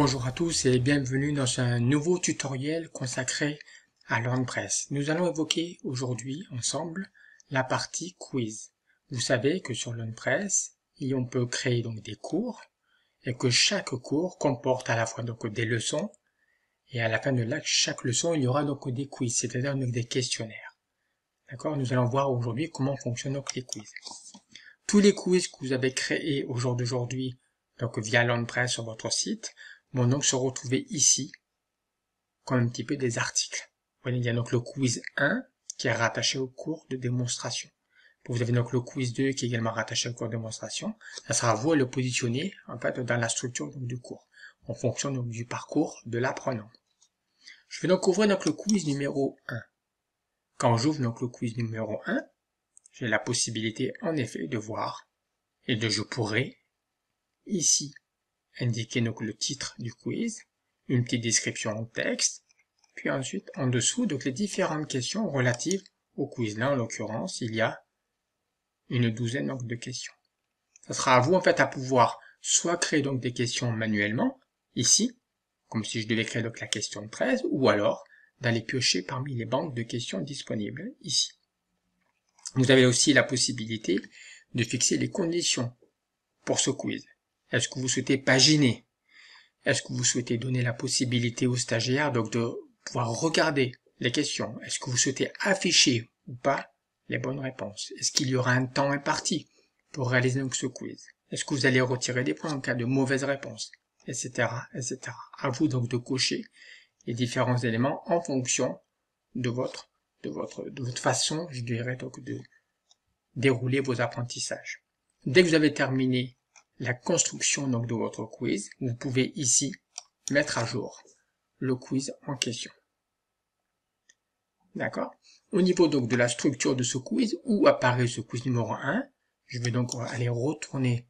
Bonjour à tous et bienvenue dans un nouveau tutoriel consacré à LearnPress. Nous allons évoquer aujourd'hui ensemble la partie quiz. Vous savez que sur LearnPress, on peut créer donc des cours et que chaque cours comporte à la fois donc des leçons et à la fin de chaque leçon, il y aura donc des quiz, c'est-à-dire donc des questionnaires. D'accord? Nous allons voir aujourd'hui comment fonctionnent donc les quiz. Tous les quiz que vous avez créés au jour d'aujourd'hui, donc via LearnPress sur votre site, vont donc se retrouver ici, comme un petit peu des articles. Vous voyez, il y a donc le quiz 1 qui est rattaché au cours de démonstration. Vous avez donc le quiz 2 qui est également rattaché au cours de démonstration. Ça sera à vous de le positionner en fait dans la structure donc, du cours, en fonction donc, du parcours de l'apprenant. Je vais donc ouvrir donc le quiz numéro 1. Quand j'ouvre donc le quiz numéro 1, j'ai la possibilité en effet de voir et je pourrai ici indiquer donc le titre du quiz, une petite description en texte, puis ensuite en dessous donc les différentes questions relatives au quiz. Là en l'occurrence il y a une douzaine donc, de questions. Ça sera à vous en fait à pouvoir soit créer donc des questions manuellement ici, comme si je devais créer donc la question 13, ou alors d'aller piocher parmi les banques de questions disponibles ici. Vous avez aussi la possibilité de fixer les conditions pour ce quiz. Est-ce que vous souhaitez paginer? Est-ce que vous souhaitez donner la possibilité aux stagiaires donc de pouvoir regarder les questions? Est-ce que vous souhaitez afficher ou pas les bonnes réponses? Est-ce qu'il y aura un temps imparti pour réaliser donc ce quiz? Est-ce que vous allez retirer des points en cas de mauvaise réponse? Etc. etc. À vous donc de cocher les différents éléments en fonction de votre façon, je dirais, donc de dérouler vos apprentissages. Dès que vous avez terminé la construction donc de votre quiz, vous pouvez ici mettre à jour le quiz en question. D'accord? Au niveau donc de la structure de ce quiz, où apparaît ce quiz numéro 1, je vais donc aller retourner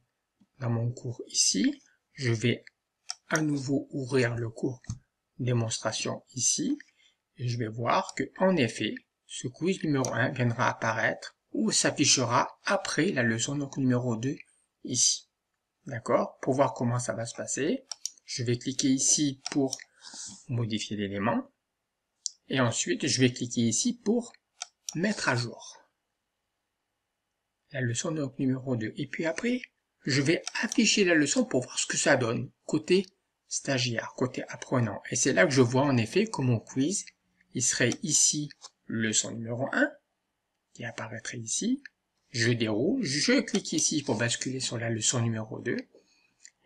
dans mon cours ici. Je vais à nouveau ouvrir le cours démonstration ici. Et je vais voir que en effet, ce quiz numéro 1 viendra apparaître ou s'affichera après la leçon donc numéro 2 ici. D'accord? Pour voir comment ça va se passer, je vais cliquer ici pour modifier l'élément. Et ensuite, je vais cliquer ici pour mettre à jour la leçon donc numéro 2. Et puis après, je vais afficher la leçon pour voir ce que ça donne côté stagiaire, côté apprenant. Et c'est là que je vois en effet que mon quiz, il serait ici leçon numéro 1, qui apparaîtrait ici. Je déroule, je clique ici pour basculer sur la leçon numéro 2.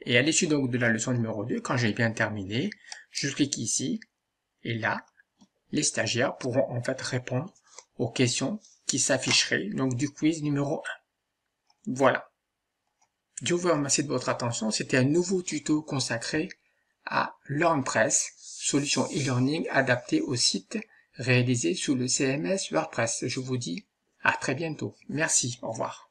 Et à l'issue donc de la leçon numéro 2, quand j'ai bien terminé, je clique ici, et là, les stagiaires pourront en fait répondre aux questions qui s'afficheraient donc du quiz numéro 1. Voilà. Je vous remercie de votre attention. C'était un nouveau tuto consacré à LearnPress, solution e-learning adaptée au site réalisé sous le CMS WordPress. Je vous dis à très bientôt. Merci. Au revoir.